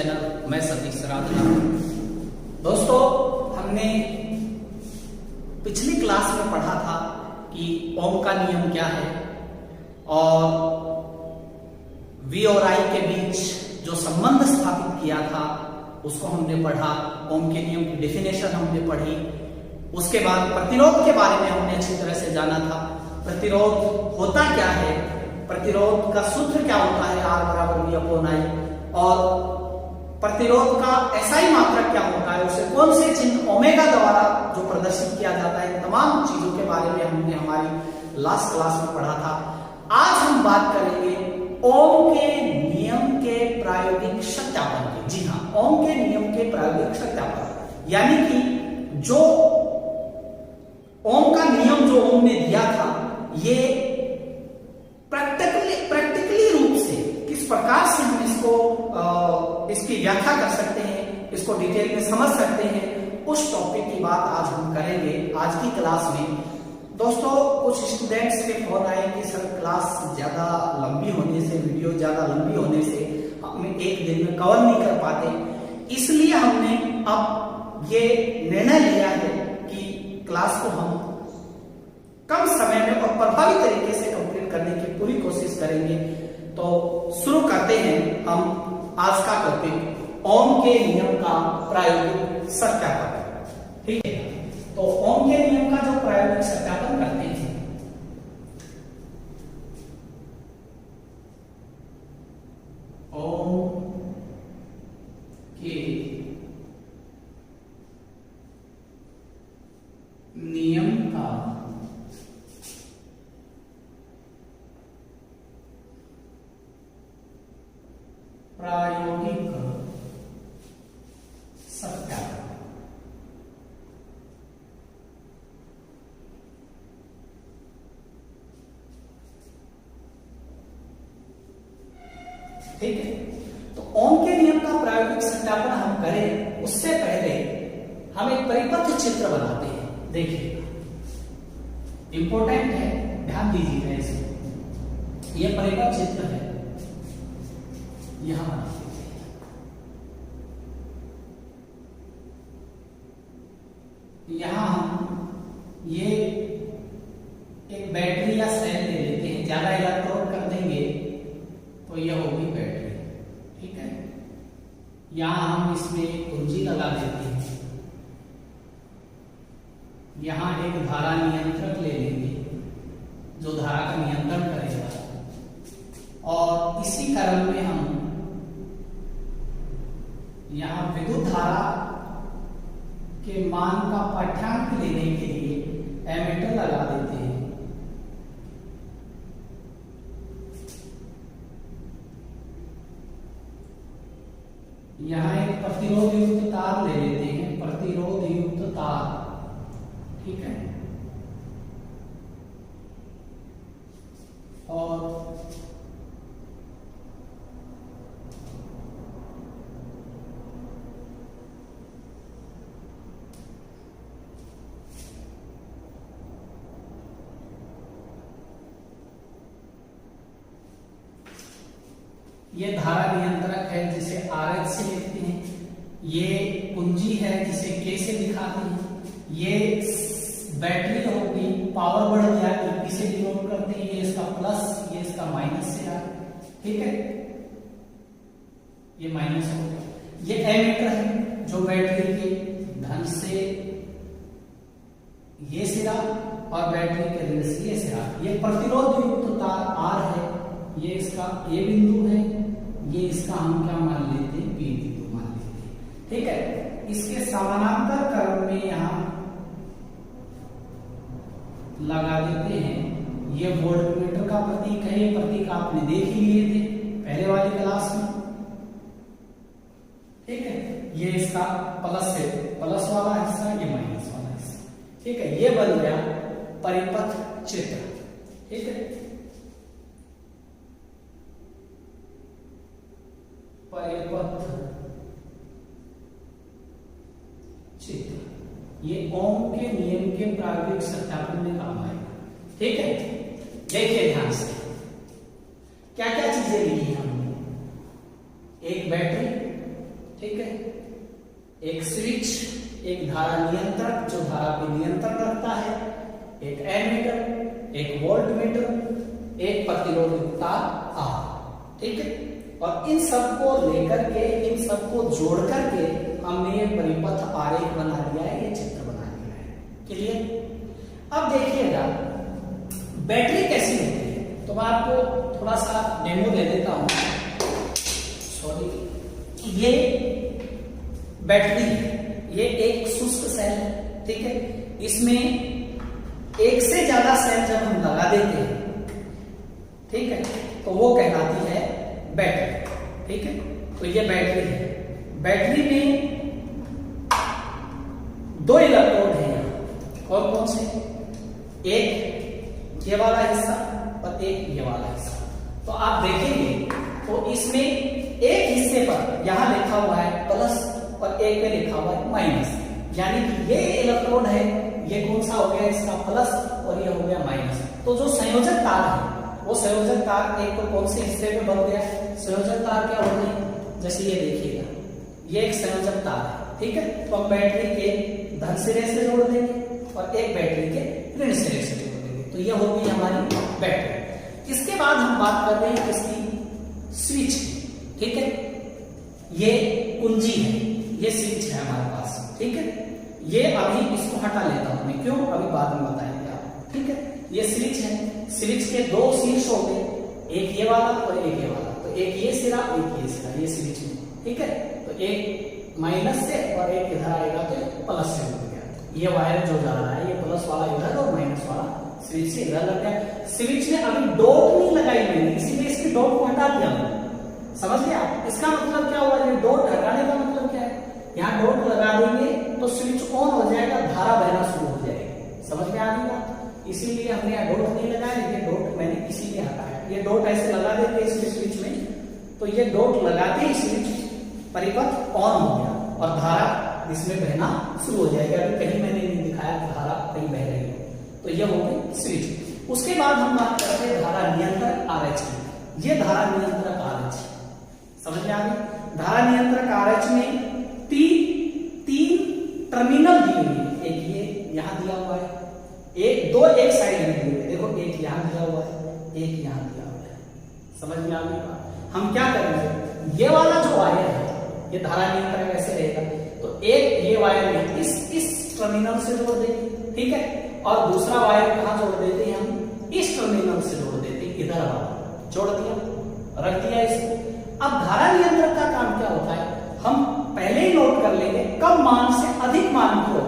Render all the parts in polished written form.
Channel. मैं सतीश राधना। दोस्तों, हमने पिछली क्लास में पढ़ा था कि ओम का नियम क्या है और वी और आई के बीच जो संबंध स्थापित किया था उसको हमने पढ़ा। ओम के नियम की डेफिनेशन हमने पढ़ी। उसके बाद प्रतिरोध के बारे में हमने अच्छी तरह से जाना था। प्रतिरोध होता क्या है, प्रतिरोध का सूत्र क्या होता है, R बराबर V अपॉन I, और प्रतिरोध का SI मात्रक क्या होता है, उसे कौन से चिन्ह ओमेगा द्वारा जो प्रदर्शित किया जाता है, तमाम चीजों के बारे में हमने हमारी लास्ट क्लास में पढ़ा था। आज हम बात करेंगे ओम के नियम के प्रायोगिक सत्यापन की। जी हाँ, ओम के नियम के प्रायोगिक सत्यापन, यानी कि जो ओम का नियम जो ओम ने दिया था, ये प्रैक्टिकली रूप से किस प्रकार से हम इसकी व्याख्या कर सकते हैं, इसको डिटेल में समझ सकते हैं, उस टॉपिक की बात आज हम करेंगे आज की क्लास में। दोस्तों, कुछ स्टूडेंट्स के फोन आए कि सर क्लास ज्यादा लंबी होने से, वीडियो ज्यादा लंबी होने से हम एक दिन में कवर नहीं कर पाते, इसलिए हमने अब ये निर्णय लिया है कि क्लास को हम कम समय में और प्रभावी तरीके से कंप्लीट करने की पूरी कोशिश करेंगे। तो शुरू करते हैं हम आज का टॉपिक, ओम के नियम का प्रायोगिक सत्यापन। ठीक है, तो ओम के नियम का जो प्रायोगिक सत्यापन करते हैं, ओम के नियम का प्रायोगिक सत्यापन। ठीक है, तो ओम के नियम का प्रायोगिक सत्यापन हम करें उससे पहले हम एक परिपथ चित्र बनाते हैं। देखिए, इंपॉर्टेंट है, ध्यान दीजिएगा इसमें। यह परिपथ चित्र है, यहां हम ये एक बैटरी या सेल ले लेते हैं, ज्यादा इलेक्ट्रोड कर देंगे तो यह होगी बैटरी। ठीक है, यहां हम इसमें कुंजी लगा देते हैं, यहां एक धारा नियंत्रक ले लेंगे जो धारा का नियंत्रण करेगा, और इसी क्रम में हम यहां विद्युत धारा के मान का पाठ्यांक लेने के लिए एमीटर लगा देते हैं। यहां एक प्रतिरोध युक्त तार ले लेते हैं, प्रतिरोध युक्त तार। ठीक है, और ये धारा नियंत्रक है जिसे RH से लिखते हैं, ये कुंजी है जिसे K से दिखाते हैं, ये बैटरी होगी, पावर बढ़ गया EP से डिनोट करते हैं, ये इसका प्लस, ये इसका माइनस से आ। ठीक है, ये माइनस हो गया। ये एमीटर है जो बैटरी के धन से ये सिरा और बैटरी के ऋण से ये सिरा। ये प्रतिरोध युक्त तार R है, ये इसका A बिंदु है, ये इसका हम क्या मान लेते हैं, B बिंदु मान लेते हैं। ठीक है, इसके समानांतर क्रम में यहां लगा देते हैं, ये वोल्टमीटर का प्रतीक है, ये प्रतीक आपने देख ही लिए थे पहले वाली क्लास में। ठीक है, ये इसका प्लस है, प्लस वाला हिस्सा, ये माइनस वाला हिस्सा। ठीक है, ये बन गया परिपथ चित्र। ठीक है, परिपथ चित्र ये ओम के नियम के प्रायोगिक सत्यापन में काम आएगा। ठीक है, देखिए ध्यान से क्या क्या चीजें ली हमने। एक बैटरी, ठीक है। एक स्विच, एक धारा नियंत्रक जो धारा पे नियंत्रण रखता है, एक एमीटर, एक वोल्टमीटर, एक प्रतिरोधकता R, ठीक है। और इन सबको लेकर के, इन सबको जोड़ करके हमने ये परिपथ आरेख बना लिया है, ये चित्र बना लिया है। क्लियर? अब देखिएगा बैटरी कैसी होती है, तो मैं आपको थोड़ा सा डेमो दे देता हूं। सॉरी, ये बैटरी है, ये एक शुष्क सेल है, ठीक है। इसमें एक से ज्यादा सेल जब हम लगा देते हैं, ठीक है, तो वो कहलाती है बैटरी, ठीक है। तो ये बैटरी है। बैटरी में 2 इलेक्ट्रोड है यहाँ, कौन कौन से? एक ये वाला हिस्सा और एक ये वाला हिस्सा। तो आप देखेंगे तो इसमें एक हिस्से पर यहां लिखा हुआ है प्लस और एक पे लिखा हुआ है माइनस, यानी कि ये इलेक्ट्रोड है, ये कौन सा हो गया इसका प्लस और ये हो गया माइनस। तो जो संयोजक तार है वो संयोजक तार एक तो कौन से हिस्से पे बन गया? संयोजक तार क्या होते हैं? जैसे ये देखिएगा, ये एक संयोजक तार है, ठीक है। तो हम बैटरी के धन सिरे से जोड़ देंगे और एक बैटरी के ऋण सिरे से जोड़ देंगे, तो ये होगी हमारी बैटरी। इसके बाद हम बात कर रहे हैं इसकी स्विच, ठीक है। ये कुंजी है, ये स्विच है हमारे पास, ठीक है। ये अभी इसको हटा लेता हूं मैं, क्यों? अभी बाद में बताएंगे आप, ठीक है। ये स्विच है, स्विच के 2 शीर्ष हो गए, एक ये वाला और एक ये वाला। तो एक ये सिरा, एक ये सिरा, ये स्विच में, ठीक है। तो एक माइनस से और एक इधर आएगा तो प्लस से हो गया। ये वायर जो जा रहा है ये प्लस वाला इधर और माइनस वाला स्विच से इधर लग गया। स्विच ने अभी डॉट नहीं लगाई मैंने, इसीलिए इसकी डॉट को हटा दिया मैंने। समझ गए आप? इसका मतलब क्या हुआ? ये डॉट हटाने का मतलब क्या है? यहाँ डॉट लगा देंगे तो स्विच ऑन हो जाएगा, धारा बहना शुरू हो जाएगी। समझ में आ गई बात? इसीलिए हमने यहाँ डॉट नहीं लगाया, ये डॉट मैंने इसीलिए हटाया। ये डॉट ऐसे लगा देंगे इसमें स्विच में, तो ये डॉट लगाते ही स्विच परिपथ ऑन हो गया और धारा इसमें बहना शुरू हो जाएगा। अभी कहीं मैंने नहीं दिखाया धारा कहीं बह रही है, तो ये हो गई स्विच। उसके बाद हम बात करते हैं धारा नियंत्रक RH की। ये धारा नियंत्रक RH समझ में आ गई? धारा नियंत्रक RH में तीन टर्मिनल दिए हुए हैं। एक ये यहां दिया हुआ है, एक साइड में दिए हुए, देखो एक यहां दिया हुआ है, एक यहां दिया हुआ है। समझ में आ गई? हम क्या करेंगे, ये वाला जो वायर है ये धारा नियंत्रक कैसे रहेगा, तो एक ये वायर इस टर्मिनल से जोड़ देंगे, ठीक है। और दूसरा वायर कहां जोड़ देते हैं हम? इस टर्मिनल से जोड़ देते हैं, इधर वाला जोड़ दिया, रख दिया इसको। अब धारा नियंत्रक का काम क्या होता है, हम पहले ही नोट कर लेंगे कम मान से अधिक मान को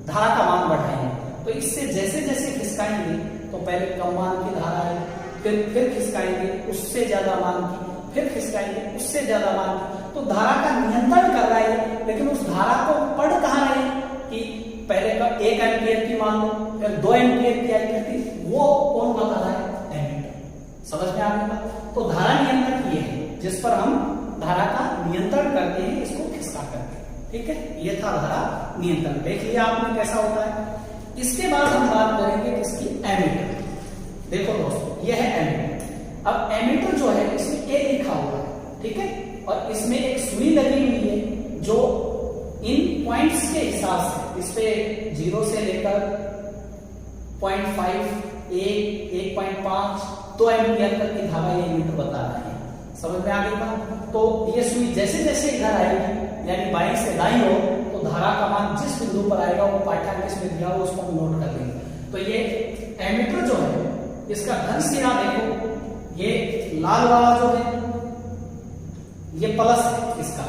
धारा का मान बढ़ाएंगे। तो इससे जैसे जैसे खिसकाएंगे तो पहले कम मान की धारा है, फिर खिसकाएंगे उससे ज्यादा मान की, फिर खिसकाएंगे उससे ज्यादा मान की। तो धारा का नियंत्रण कर रहा है, लेकिन उस धारा को पढ़ कहां रहे कि पहले का 1 एम्पियर की मान लो, फिर 2 एम्पियर की आई करती, वो कौन बता रहा है? एमीटर। समझ में आ गया? तो धारा नियंत्रक ये है जिस पर हम धारा का नियंत्रण करते हैं, इसको खिसका करके, ठीक है। ये था धारा नियंत्रण, देख लिया आपने कैसा होता है। इसके बाद हम बात करेंगे किसकी? एमीटर। देखो दोस्तों, ये है एमीटर। अब एमीटर जो है इसमें ए लिखा हुआ है, ठीक है, और इसमें एक सुई लगी हुई है जो इन पॉइंट्स के हिसाब से इस पे 0 से लेकर 0.5, 1.5, 2 एम्पियर तक की धारा ये एमीटर बता रहा है। समझ में आ गई बात? तो ये सुई जैसे जैसे इधर आएगी, यानी बाईं से दाईं हो, तो धारा का मान जिस बिंदु पर आएगा वो पाठ्यांक में दिया हो उसको हम नोट कर लेंगे। तो ये एमीटर जो है इसका धन सिरा देखो, ये लाल वाला जो है ये प्लस है इसका,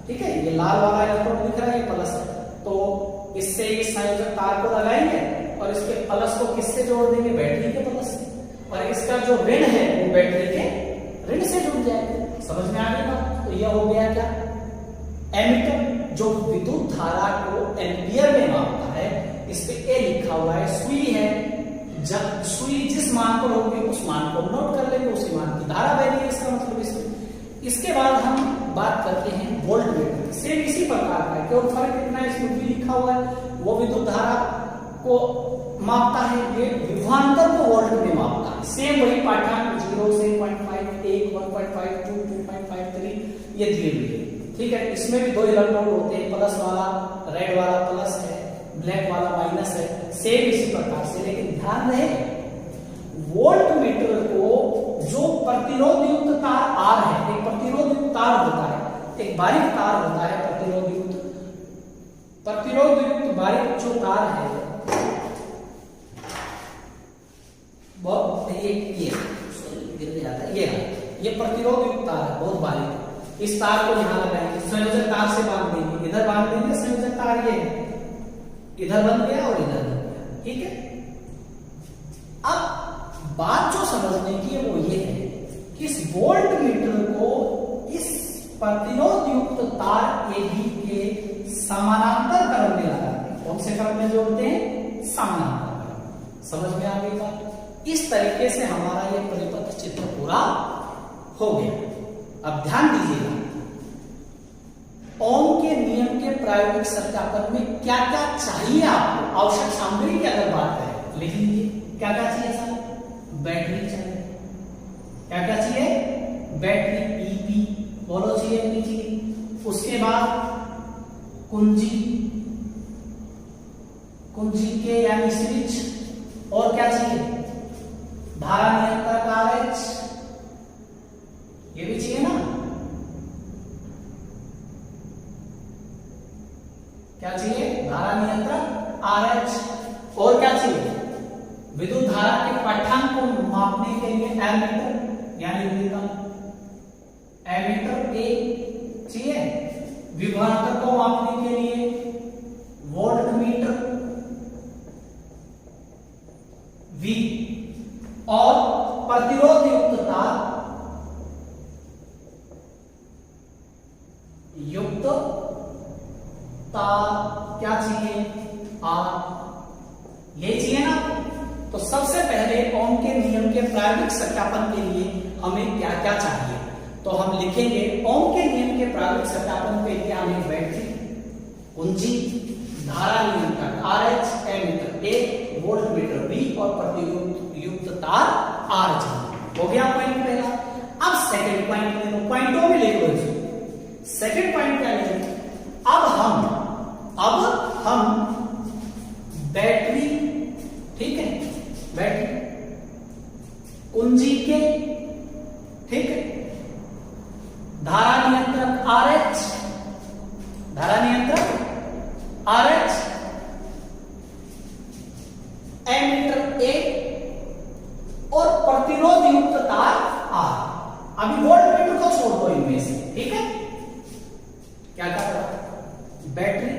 ठीक है। ये लाल वाला इलेक्ट्रोड दिख रहा है, ये प्लस है। तो इससे इस संयोजक तार को लगाएंगे और इसके प्लस को किससे जोड़ देंगे? बैटरी के प्लस से। और इसका जो ऋण है वो बैटरी के ऋण से जुड़ जाएगा। समझ में आ गया? तो यह हो गया क्या? एमीटर जो विद्युत धारा को एम्पियर में मापता है। इस पे ए लिखा हुआ है, सुई है, जब सुई जिस मान पर होगी उस मान को नोट कर लेंगे, उसी मान की धारा बहनी है, इसका मतलब इसमें। इसके बाद हम बात करते हैं वोल्टमीटर। सेम इसी प्रकार का है, केवल फर्क इतना है इसमें भी लिखा हुआ है, वो विद्युत धारा को मापता है, ये विभवांतर को वोल्ट में मापता है। सेम वही पाठ्यांक 0 से 0.5, 1, 1.5, 2, 2.53 ये दिए हुए हैं। ठीक है, इसमें भी 2 इलेक्ट्रोड होते हैं, प्लस वाला रेड वाला प्लस है, ब्लैक वाला माइनस है, सेम इसी प्रकार से। लेकिन ध्यान रहे वोल्ट मीटर को जो प्रतिरोध युक्त तार आर है, एक प्रतिरोध युक्त तार होता है, एक बारीक तार होता है, प्रतिरोध युक्त बारीक जो तार है, बहुत ये गिर जाता है, ये प्रतिरोध युक्त तार है, बहुत बारीक। इस तार को यहां लगाएंगे, संयोजक तार से बांध देंगे, इधर बांध देंगे, संयोजक तार ये इधर बन गया और इधर बन गया, ठीक है। अब बात जो समझने की है वो ये है कि इस वोल्ट मीटर को इस प्रतिरोध युक्त तार AB के समानांतर क्रम में लगाते हैं। कौन से क्रम में जोड़ते हैं? समानांतर क्रम। समझ में आ गई बात? इस तरीके से हमारा ये परिपथ चित्र पूरा हो गया। अब ध्यान दीजिएगा, ओम के नियम के प्रायोगिक सत्यापन में क्या क्या चाहिए आपको, आवश्यक सामग्री की अगर बात करें लिख लीजिए। क्या क्या चाहिए सर? बैटरी चाहिए। क्या क्या चाहिए? बैटरी EP बोलो, चाहिए नहीं चाहिए? उसके बाद कुंजी के यानी स्विच, और क्या चाहिए? धारा नियंत्रक RH, ये भी चाहिए ना? क्या चाहिए? धारा नियंत्रक RH। और क्या चाहिए? विद्युत धारा के पाठ्यांक को मापने के लिए एमीटर यानी एमीटर A चाहिए। विभवांतर को मापने के लिए वोल्ट मीटर V, और प्रतिरोध युक्त तार क्या चाहिए? R। ये चाहिए ना? तो सबसे पहले ओम के नियम के प्रायोगिक सत्यापन के लिए हमें क्या क्या चाहिए, तो हम लिखेंगे ओम के नियम के प्रायोगिक सत्यापन के लिए हमें बैटरी, कुंजी, धारा नियंत्रक RH, ammeter A, volt meter V और प्रतिरोध युक्त तार R चाहिए। हो गया पॉइंट पहला। अब सेकंड पॉइंट ले लो, पॉइंटों में ले लो इसको। सेकंड पॉइंट क्या लेंगे? अब हम बैटरी, ठीक है, बैटरी, कुंजी के, ठीक है, धारा नियंत्रक RH, एमीटर A और प्रतिरोध युक्त तार R। अभी वोल्ट मीटर को छोड़ दो इनमें से, ठीक है। क्या क्या पड़ा? बैटरी,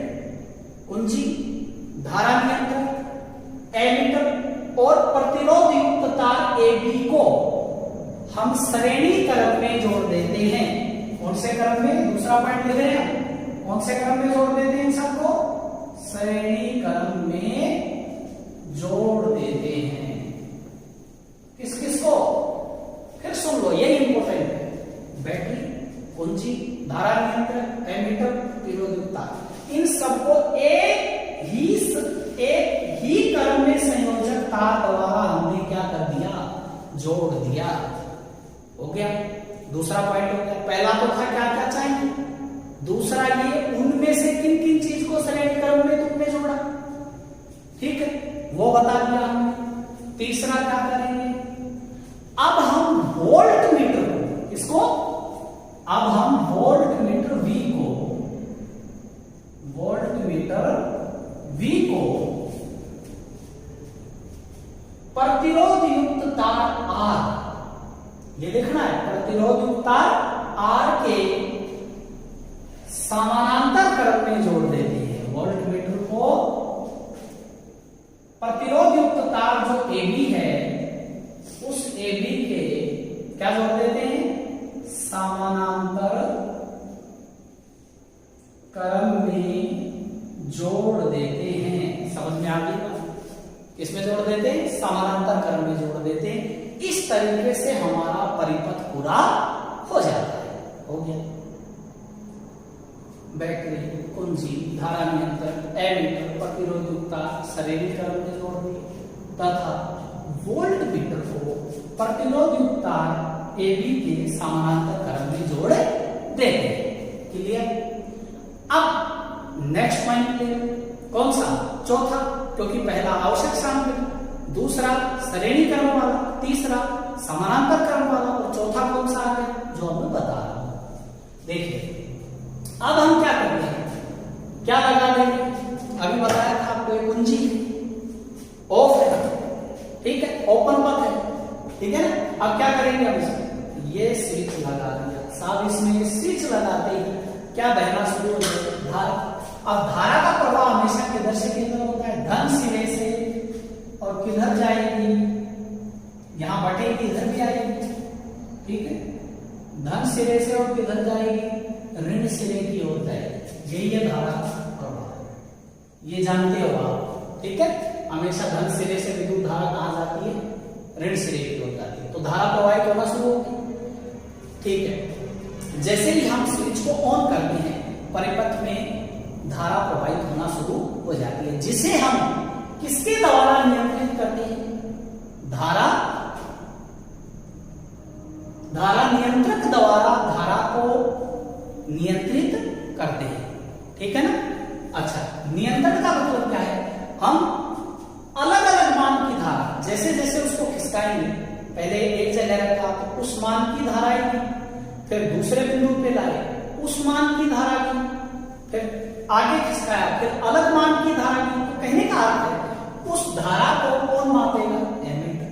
कुंजी, धारा नियंत्रक, एमीटर और प्रतिरोध युक्त तार AB को हम श्रेणी क्रम में जोड़ देते हैं। कौन से क्रम में? दूसरा पॉइंट लिख रहे हैं, कौन से क्रम में जोड़ देते हैं? इन सबको श्रेणी क्रम में जोड़ देते हैं। किस किस को? फिर सुन लो, ये इंपॉर्टेंट है। बैटरी, कुंजी, धारा नियंत्रक, एमीटर, प्रतिरोध युक्त तार, इन सबको एक ही क्रम में संयोजक तार द्वारा हमने क्या कर दिया? जोड़ दिया। हो गया, दूसरा पॉइंट हो गया। पहला तो था क्या क्या चाहिए, दूसरा ये उनमें से किन किन चीज को श्रेणी क्रम में तुमने जोड़ा, ठीक है, वो बता दिया हमने। तीसरा क्या करेंगे? अब हम वोल्ट मीटर को, इसको अब हम वोल्ट मीटर V को प्रतिरोध युक्त तार R, ये देखना है, प्रतिरोध युक्त तार R के समानांतर क्रम में जोड़ देते हैं। वोल्ट मीटर को प्रतिरोध युक्त तार जो AB है, उस AB के क्या जोड़ देते हैं? समानांतर क्रम में जोड़ देते हैं। समझ में आ गई बात? किसमें जोड़ देते हैं? समानांतर क्रम में जोड़ देते हैं। इस तरीके से हमारा परिपथ पूरा हो जाता है। हो गया, बैटरी, कुंजी, धारा नियंत्रक, एमीटर, प्रतिरोध युक्त तार श्रेणी क्रम में जोड़ दिए तथा वोल्ट मीटर को प्रतिरोध युक्त तार AB के समानांतर क्रम में जोड़ देते हैं। क्लियर। अब नेक्स्ट पॉइंट ले, कौन सा, चौथा, क्योंकि पहला आवश्यक सामग्री, दूसरा श्रेणी क्रम वाला, तीसरा समानांतर क्रम वाला, और चौथा कौन सा आ गया जो मैं बता रहा हूं। देखिए अब हम क्या करते हैं, क्या लगा देंगे, अभी बताया था आपको एक कुंजी ऑफ है, ठीक है, ओपन पथ है, ठीक है ना। अब क्या करेंगे, हम इसमें ये स्विच लगा दिया साहब, इसमें ये स्विच लगाते ही क्या बहना शुरू हो जाएगा, धारा। अब धारा का प्रवाह हमेशा किधर से किधर होता है, धन सिरे से, और किधर जाएगी, यहां बढ़ेगी, इधर भी आएगी, ठीक है, धन सिरे से और किधर जाएगी, ऋण सिरे की ओर जाएगी। यही है धारा प्रवाह, ये जानते हो आप, ठीक है। हमेशा धन सिरे से विद्युत धारा कहां जाती है, ऋण सिरे की ओर जाती है, तो धारा प्रवाहित होना शुरू होगी, ठीक है। जैसे ही हम स्विच को ऑन करते हैं, परिपथ में धारा प्रवाहित होना शुरू हो जाती है, जिसे हम किसके द्वारा नियंत्रित करते हैं, धारा नियंत्रक द्वारा धारा को नियंत्रित करते हैं, ठीक है ना। अच्छा, नियंत्रण का मतलब क्या है, हम अलग अलग मान की धारा, जैसे जैसे उसको खिसकाएंगे, पहले एक जगह रखा तो उस मान की धारा आएगी, फिर दूसरे बिंदु पे लाए उस मान की धारा की, फिर आगे खिसकाया फिर अलग मान की धारा की। तो कहने का अर्थ है उस धारा को कौन मापेगा, एमीटर,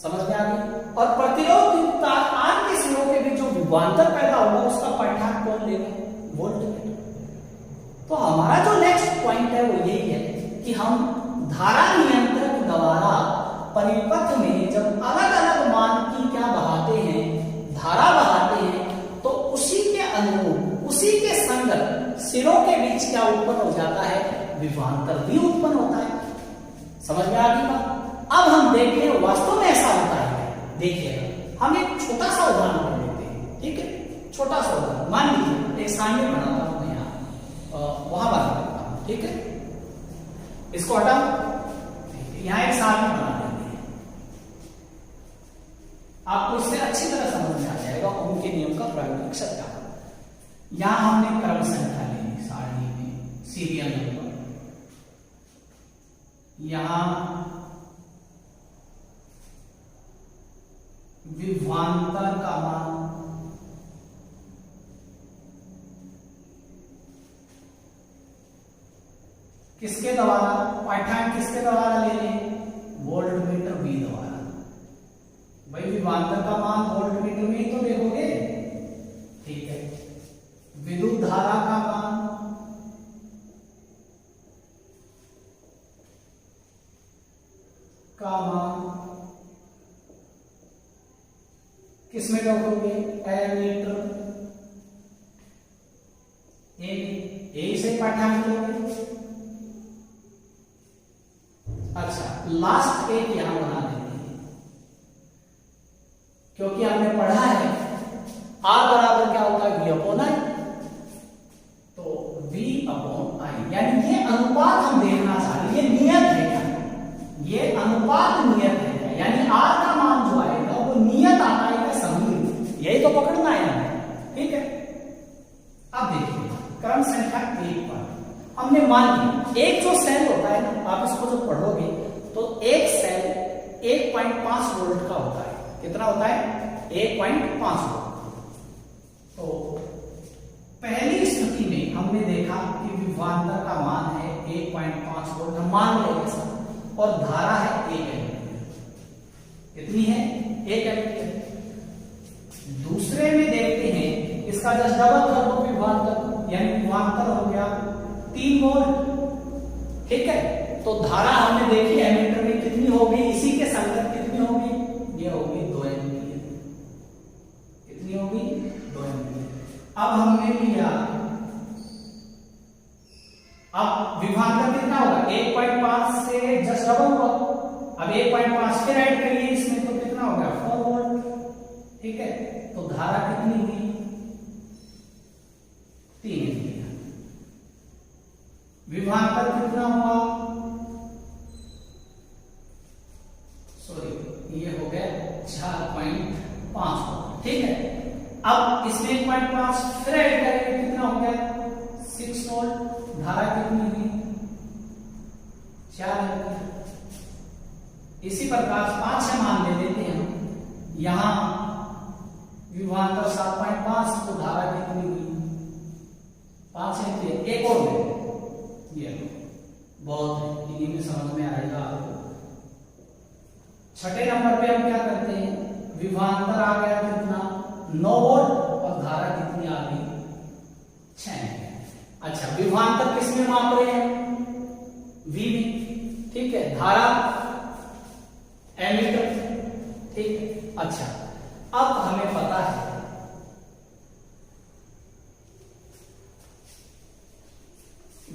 समझ में आ गई। और प्रतिरोध युक्त आर के सिरों के बीच जो विभवांतर पैदा होगा उसका पाठ्यांक कौन लेगा, वोल्टमीटर। तो हमारा जो नेक्स्ट पॉइंट है वो यही है कि हम धारा नियंत्रक द्वारा परिपथ में जब अलग अलग मान की क्या बहाते हैं, धारा बहाते हैं, तो उसी के अनुरूप, उसी के संगत सिरों के बीच क्या उत्पन्न हो जाता है, विभवांतर भी उत्पन्न होता है। समझ में आ गई बात। अब हम देखें वास्तव में ऐसा होता है, देखिए हम एक छोटा सा उदाहरण लेते हैं, ठीक है, छोटा सा उदाहरण, मान लीजिए एक सारणी बनाता हूं मैं यहाँ, वहां बना देता हूं, ठीक है, इसको हटाओ, यहां एक सारणी बना देते हैं, आपको इससे अच्छी तरह समझ में आ जाएगा ओम के नियम का प्रायोगिक सत्यापन। यहां हमने क्रम संख्या ली सारणी में, सीरियल नंबर, यहां विभवांतर का मान, किसके द्वारा, पाठ्यांक किसके द्वारा ले लें, वोल्टमीटर V द्वारा। भाई विभवांतर का मान वोल्टमीटर में ही तो देखोगे, ठीक है। विद्युत धारा का मान किसमें देखोगे, एमीटर, यही से पाठ्यांक लोगे। अच्छा, लास्ट एक यहां बना देते हैं, क्योंकि हमने पढ़ा है आर बराबर क्या होता है, V अपॉन आई, तो V अपॉन आई, यानी ये अनुपात हम देखना चाह रहे हैं, ये नियत है क्या, ये अनुपात नियत है क्या, यानी आर का मान जो आएगा वो नियत आता है क्या, सममित, यही तो पकड़ना है हमें, ठीक है। अब देखिए क्रम संख्या 1 पर हमने मान लिया एक जो सेल होता है ना, आप इसको जब पढ़ोगे तो एक सेल 1.5 वोल्ट का होता है, कितना होता है, 1.5 वोल्ट। तो पहली स्थिति में हमने देखा कि विभवांतर का मान है 1.5 वोल्ट, हम मान लेंगे सब, और धारा है 1 एम्पीयर, कितनी है, 1 एम्पीयर। दूसरे में देखते हैं, इसका जस्ट डबल कर दो विभवांतर, यानी विभवांतर हो गया 3 वोल्ट, ठीक है। तो धारा हमने देखी एमीटर में कितनी होगी, इसी के संगत कितनी होगी, ये होगी 2 एम्पीयर, कितनी होगी, 2 एम्पीयर। अब हमने लिया, अब विभवांतर कितना होगा, 1.5 से जस्ट डबल करो, अब 1.5 फिर ऐड करिए इसमें, तो कितना होगा, 4 वोल्ट, ठीक है। तो धारा कितनी हुई, 3 एम्पीयर। विभवांतर कितना हुआ, सॉरी ये हो गया 4.5, ठीक है। अब इसमें 1.5 फिर ऐड करेंगे, कितना हो गया 6 वोल्ट। धारा कितनी हुई 4 एम्पीयर। इसी प्रकार 5 से मान ले लेते हैं हम, यहां विभवांतर 7.5, तो धारा कितनी हुई 5 एम्पीयर। एक और ये बहुत है, इन्हीं में समझ में आएगा आपको। छठे नंबर पे हम क्या करते हैं, विभवांतर आ गया कितना 9 वोल्ट और धारा कितनी आ गई 6 एम्पीयर। अच्छा, विभवांतर किस में माप रहे हैं, V में, ठीक है, धारा एमीटर, ठीक है। अच्छा, अब हमें पता है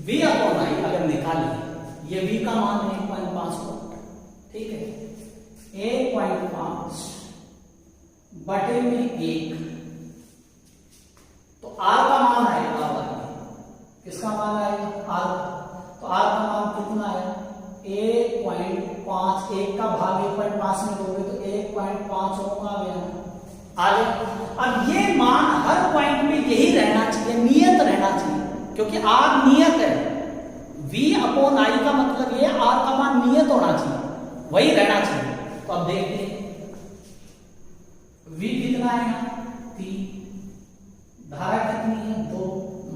V अपॉन आई अगर निकालिए, ये V का मान है 1.5 वोल्ट, ठीक है, 1.5 बटे में 1, तो R का मान आएगा, किसका मान आएगा R, तो R का मान कितना है 1.5, 1 का भाग 1.5 में दोगे तो 1.5 होगा आगे। अब ये मान हर पॉइंट में यही रहना चाहिए, नियत रहना चाहिए, क्योंकि R नियत है। V अपॉन I का मतलब ये R का मान नियत होना चाहिए, वही रहना चाहिए। तो अब देखते हैं V कितना है 3, धारा कितनी है 2,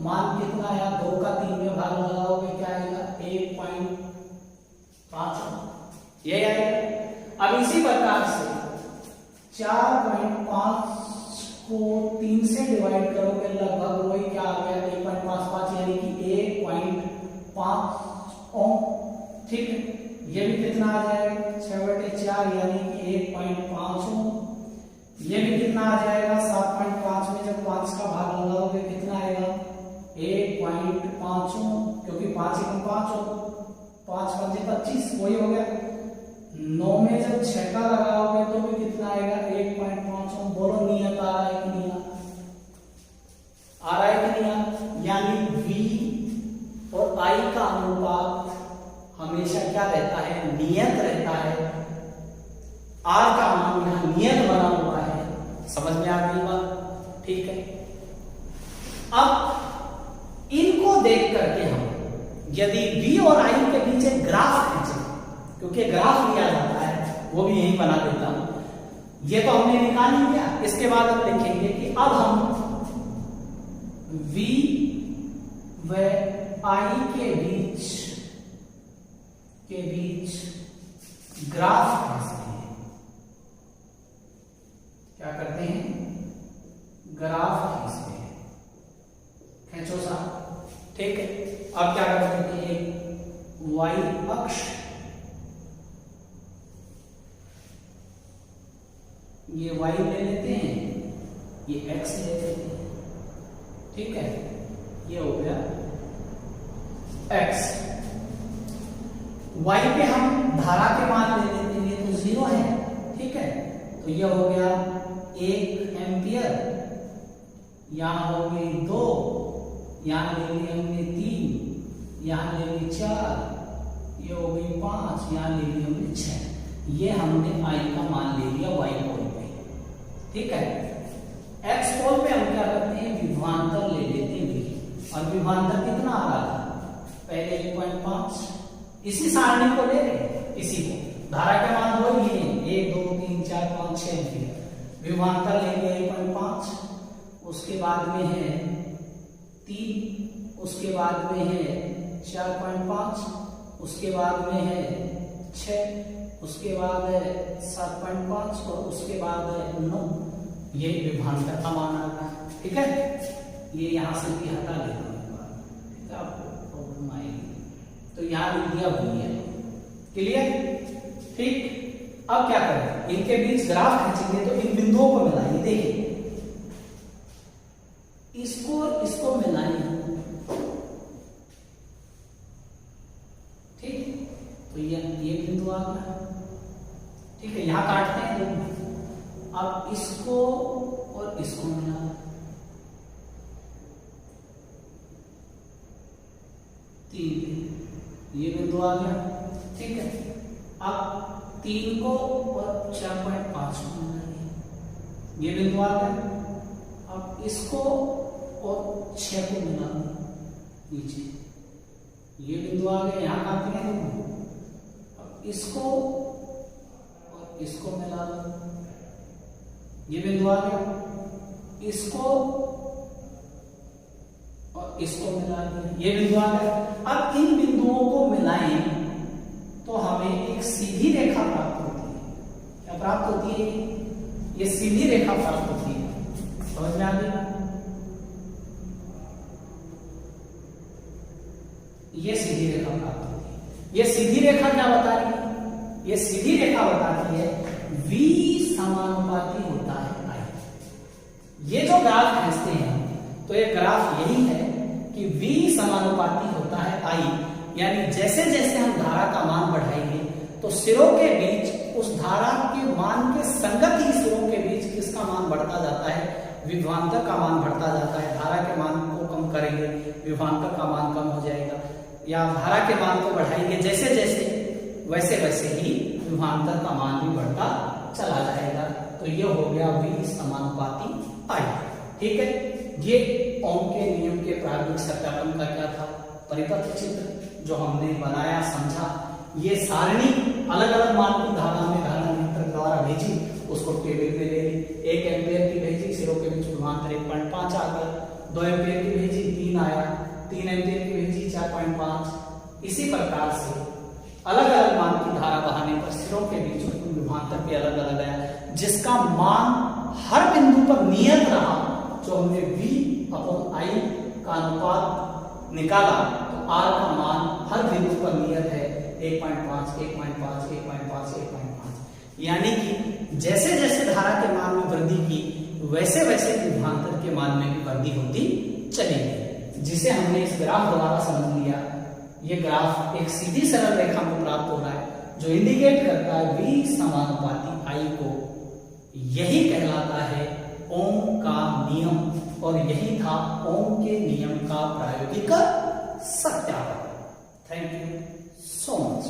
मान कितना है 2 का 3 में भाग लगाओगे क्या आएगा 1.5, ये आएगा। अब इसी प्रकार से 4.5 को 3 से डिवाइड करोगे लगभग वही क्या आ गया 1.55, यानी कि 1.5 ओम, ठीक है। ये भी कितना आ जाएगा 6/4 यानी कि 1.5 ओम। ये भी कितना आ जाएगा 7.5 में जब 5 का भाग लगाओगे कितना आएगा 1.5 ओम, क्योंकि 5 × 5 ओम, 5 × 5 = 25, वही हो गया। 9 में जब 6 का लगाओगे तो भी कितना आएगा 1.5 ओम। बोलो नियत आ रहा है कि नहीं आ रहा है कि नहीं? यानी V और I का अनुपात हमेशा क्या रहता है, नियत रहता है। R का मान यहां नियत बना हुआ है, समझ में आ गई बात, ठीक है। अब इनको देख करके हम यदि V और I के बीच एक ग्राफ खींचे, क्योंकि ग्राफ लिया जाता है, वो भी यही बना देता हूं। ये तो हमने निकाल ही लिया। इसके बाद हम देखेंगे कि अब हम V व I के बीच ग्राफ खींचते हैं। क्या करते हैं, ग्राफ खींचते हैं। खींचो साहब, ठीक है। अब क्या करते हैं, एक Y अक्ष, ये Y ले लेते हैं, ये X ले लेते हैं, ठीक है। ये हो गया X। Y पे हम धारा के मान ले लेते हैं, ये तो 0 है, ठीक है। तो ये हो गया 1 एम्पियर, यहां हो गई 2, यहां ले ली हमने 3, यहां ले ली 4, ये हो गई 5, यहां ले ली हमने 6। ये हमने I का मान ले लिया Y पोल पे, ठीक है। X पोल पे हम क्या करते हैं, विभवांतर ले लेते हैं V, और विभवांतर कितना आ रहा था पहले 1.5। इसी सारणी को ले रहे, इसी को, धारा के मान वही है 1 2 3 4 5 6 एम्पीयर। विभवांतर ले लिया 1.5, उसके बाद में है 3, उसके बाद में है 4.5, उसके बाद में है 6, उसके बाद है 7.5 और उसके बाद है 9। ये विभवांतर का मान आ रहा है, ठीक है। ये यहां से भी हटा लेना, आपको प्रॉब्लम आएगी। तो यहां लिख दिया V है, क्लियर, ठीक। अब क्या करें, इनके बीच ग्राफ खींचेंगे तो इन बिंदुओं को मिलाइए। देखिए, इसको मिलाइए, ठीक। तो ये बिंदु आ गया, ठीक है। यहां काटते हैं दोनों। अब इसको और इसको मिला, ये बिंदु आ गया, ठीक है। अब 3 को और 4.5 को मिलाइए, ये बिंदु आ गया। इसको और 6 को मिला नीचे, ये बिंदु आ गया, यहां काटते हैं देखो। अब इसको और इसको मिला दो, ये बिंदु आ गया, इसको और इसको मिला दिया, ये बिंदु आ गया। अब इन बिंदुओं को मिलाएं तो हमें एक सीधी रेखा प्राप्त होती है। क्या प्राप्त होती है? ये सीधी रेखा प्राप्त होती है। समझ में आ गया? ये सीधी रेखा प्राप्त होती है। ये सीधी रेखा क्या बता रही है? ये सीधी रेखा बताती है V समानुपाती होता है I। ये जो ग्राफ खींचते हैं तो ये ग्राफ यही है कि V समानुपाती होता है I, यानी जैसे जैसे हम धारा का मान बढ़ाएंगे तो सिरों के बीच उस धारा के मान के संगत ही सिरों के बीच किसका मान बढ़ता जाता है? विभवांतर का मान बढ़ता जाता है। धारा के मान को कम करेंगे, विभवांतर का मान कम हो जाएगा, या धारा के मान को बढ़ाएंगे जैसे जैसे, वैसे वैसे ही विभवांतर का मान भी बढ़ता चला जाएगा। तो ये हो गया V समानुपाती I। ठीक है, ये ओम के नियम के प्रारंभिक सत्यापन का क्या था? परिपथ चित्र जो हमने बनाया, समझा। ये सारणी अलग अलग मान की धारा में धारा नियंत्रक द्वारा भेजी, उसको टेबल पे ले ली। 1 एम्पियर की भेजी, सिरों के बीच विभवांतर 1.5 आ गया। 2 एम्पियर की भेजी, 3 आया। 3 एम्पियर की भेजी, 4.5। इसी प्रकार से अलग अलग मान की धारा बहाने पर सिरों के बीच विभवांतर भी अलग अलग आया, जिसका मान हर बिंदु पर नियत रहा। जो हमने V/I का अनुपात निकाला तो R का मान हर बिंदु पर नियत है 1.5, 1.5, 1.5, 1.5। यानी कि जैसे जैसे धारा के मान में वृद्धि की वैसे वैसे विभवांतर के मान में भी वृद्धि होती चलेगी, जिसे हमने इस ग्राफ द्वारा समझ लिया। ये ग्राफ एक सीधी सरल रेखा में प्राप्त हो रहा है जो इंडिकेट करता है V समानुपाती I को। यही कहलाता है ओम का नियम, और यही था ओम के नियम का प्रायोगिक सत्यापन। Thank you so much.